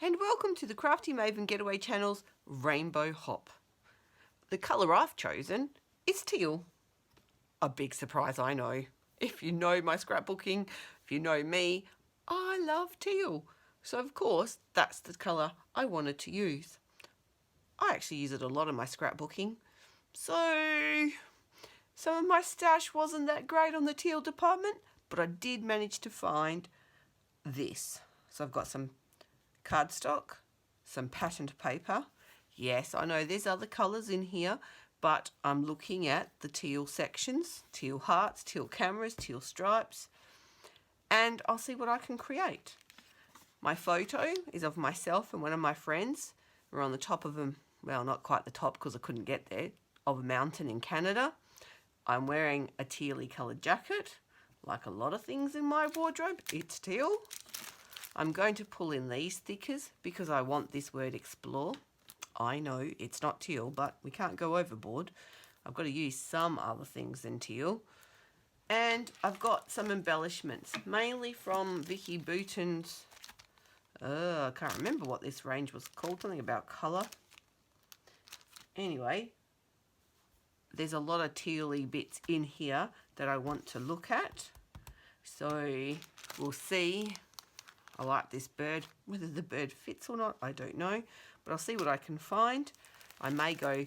and welcome to the Crafty Maven Getaway channel's Rainbow Hop. The colour I've chosen is teal. A big surprise, I know. If you know my scrapbooking, if you know me, I love teal. So of course, that's the colour I wanted to use. I actually use it a lot in my scrapbooking. So some of my stash wasn't that great on the teal department, but I did manage to find this. So I've got some cardstock, some patterned paper. Yes, I know there's other colours in here, but I'm looking at the teal sections, teal hearts, teal cameras, teal stripes, and I'll see what I can create. My photo is of myself and one of my friends. We're on the top of them, well, not quite the top because I couldn't get there, of a mountain in Canada. I'm wearing a tealy coloured jacket. Like a lot of things in my wardrobe, it's teal. I'm going to pull in these stickers because I want this word explore. I know it's not teal, but we can't go overboard. I've got to use some other things than teal. And I've got some embellishments, mainly from Vicky Bouton's, I can't remember what this range was called, something about colour. Anyway, there's a lot of tealy bits in here that I want to look at. So we'll see. I like this bird. Whether the bird fits or not, I don't know. But I'll see what I can find. I may go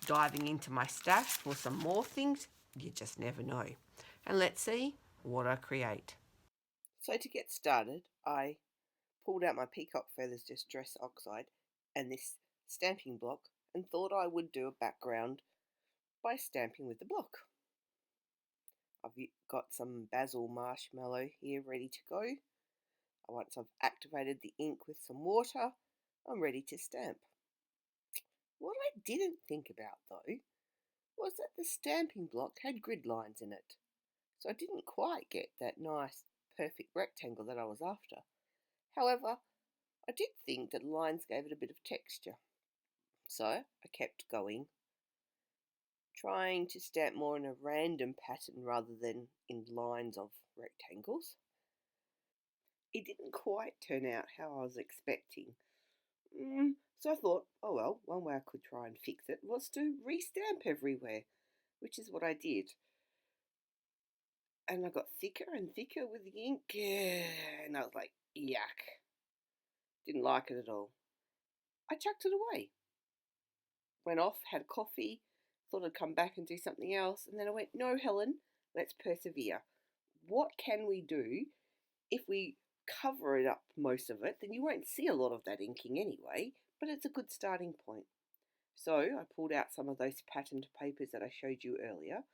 diving into my stash for some more things. You just never know. And let's see what I create. So to get started, I pulled out my peacock feathers distress oxide and this stamping block and thought I would do a background by stamping with the block. I've got some basil marshmallow here ready to go. Once I've activated the ink with some water, I'm ready to stamp. What I didn't think about though was that the stamping block had grid lines in it, so I didn't quite get that nice perfect rectangle that I was after. However, I did think that lines gave it a bit of texture, so I kept going, trying to stamp more in a random pattern rather than in lines of rectangles. It didn't quite turn out how I was expecting. So I thought, oh well, one way I could try and fix it was to re-stamp everywhere, which is what I did. And I got thicker and thicker with the ink, and I was like, yuck. Didn't like it at all. I chucked it away. Went off, had coffee, thought I'd come back and do something else, and then I went, no, Helen, let's persevere. What can we do if we cover it up most of it? Then you won't see a lot of that inking anyway, but it's a good starting point. So I pulled out some of those patterned papers that I showed you earlier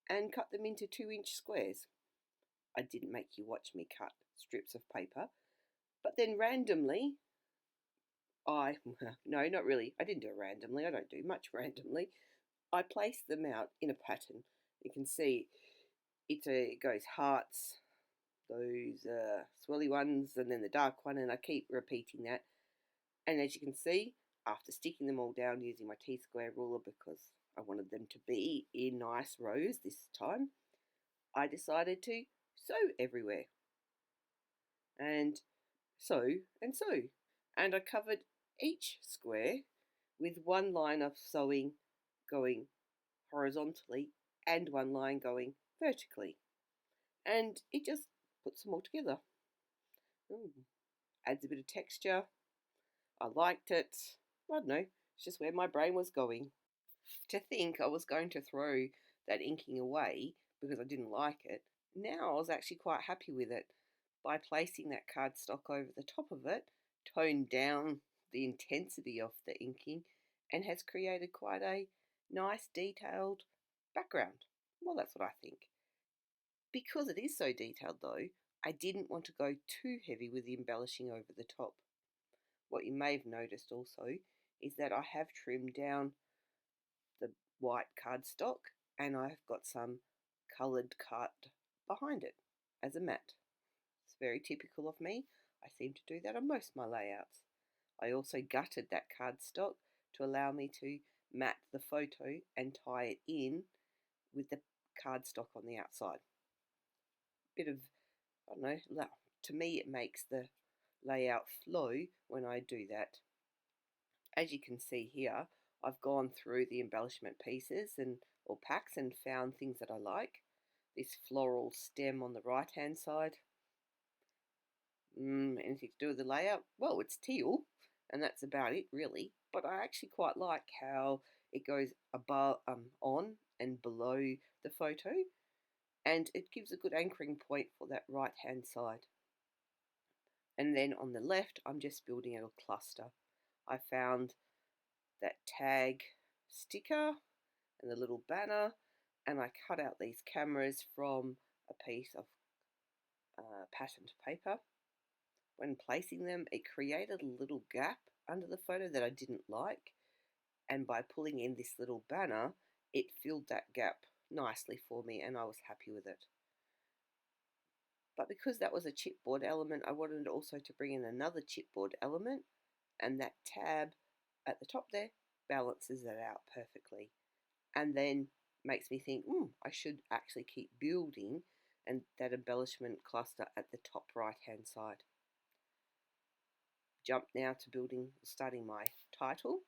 and cut them into 2-inch squares. I didn't make you watch me cut strips of paper, but then randomly, no, not really, I didn't do it randomly, I don't do much randomly. I placed them out in a pattern. You can see it goes hearts, those swirly ones, and then the dark one, and I keep repeating that. And as you can see, after sticking them all down using my T-square ruler because I wanted them to be in nice rows this time, I decided to sew everywhere. And sew and sew. And I covered each square with one line of sewing going horizontally and one line going vertically. And it just puts them all together. Adds a bit of texture. I liked it. I don't know, it's just where my brain was going. To think I was going to throw that inking away because I didn't like it, now I was actually quite happy with it. By placing that cardstock over the top of it, toned down the intensity of the inking and has created quite a nice detailed background. Well, that's what I think. Because it is so detailed though, I didn't want to go too heavy with the embellishing over the top. What you may have noticed also is that I have trimmed down the white cardstock and I've got some coloured cut behind it as a mat. It's very typical of me. I seem to do that on most of my layouts. I also gutted that cardstock to allow me to mat the photo and tie it in with the cardstock on the outside. Bit of, I don't know, to me it makes the layout flow when I do that. As you can see here, I've gone through the embellishment pieces or packs and found things that I like. This floral stem on the right hand side. Anything to do with the layout? Well, it's teal, and that's about it really. But I actually quite like how it goes above, on and below the photo, and it gives a good anchoring point for that right hand side. And then on the left, I'm just building a cluster. I found that tag sticker and the little banner, and I cut out these cameras from a piece of patterned paper. When placing them, it created a little gap under the photo that I didn't like, and by pulling in this little banner, it filled that gap nicely for me, and I was happy with it. But because that was a chipboard element, I wanted also to bring in another chipboard element, and that tab at the top there balances it out perfectly, and then makes me think, I should actually keep building and that embellishment cluster at the top right hand side. Jump now to starting my title.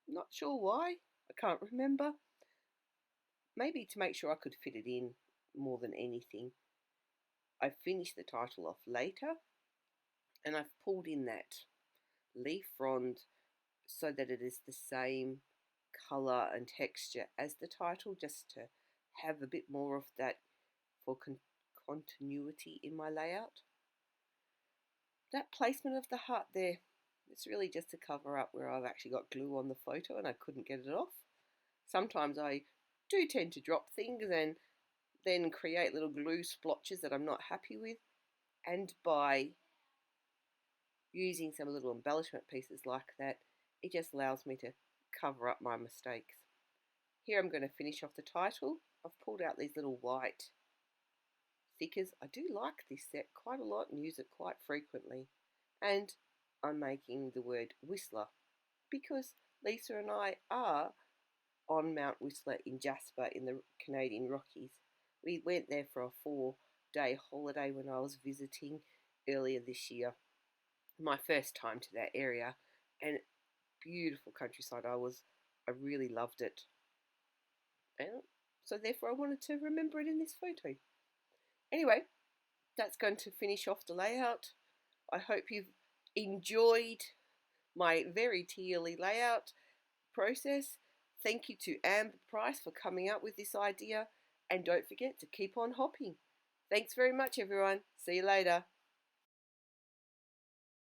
Not sure why, I can't remember. Maybe to make sure I could fit it in more than anything. I finished the title off later, and I've pulled in that leaf frond so that it is the same colour and texture as the title, just to have a bit more of that for continuity in my layout. That placement of the heart there, it's really just to cover up where I've actually got glue on the photo and I couldn't get it off. Sometimes I do tend to drop things and then create little glue splotches that I'm not happy with, and by using some little embellishment pieces like that, it just allows me to cover up my mistakes. Here I'm going to finish off the title. I've pulled out these little white stickers. I do like this set quite a lot and use it quite frequently. And I'm making the word Whistler because Lisa and I are on Mount Whistler in Jasper in the Canadian Rockies. We went there for a 4-day holiday when I was visiting earlier this year. My first time to that area, and beautiful countryside. I really loved it. And so therefore I wanted to remember it in this photo. Anyway, that's going to finish off the layout. I hope you've enjoyed my very tealy layout process. Thank you to Amber Price for coming up with this idea, and don't forget to keep on hopping. Thanks very much everyone. See you later.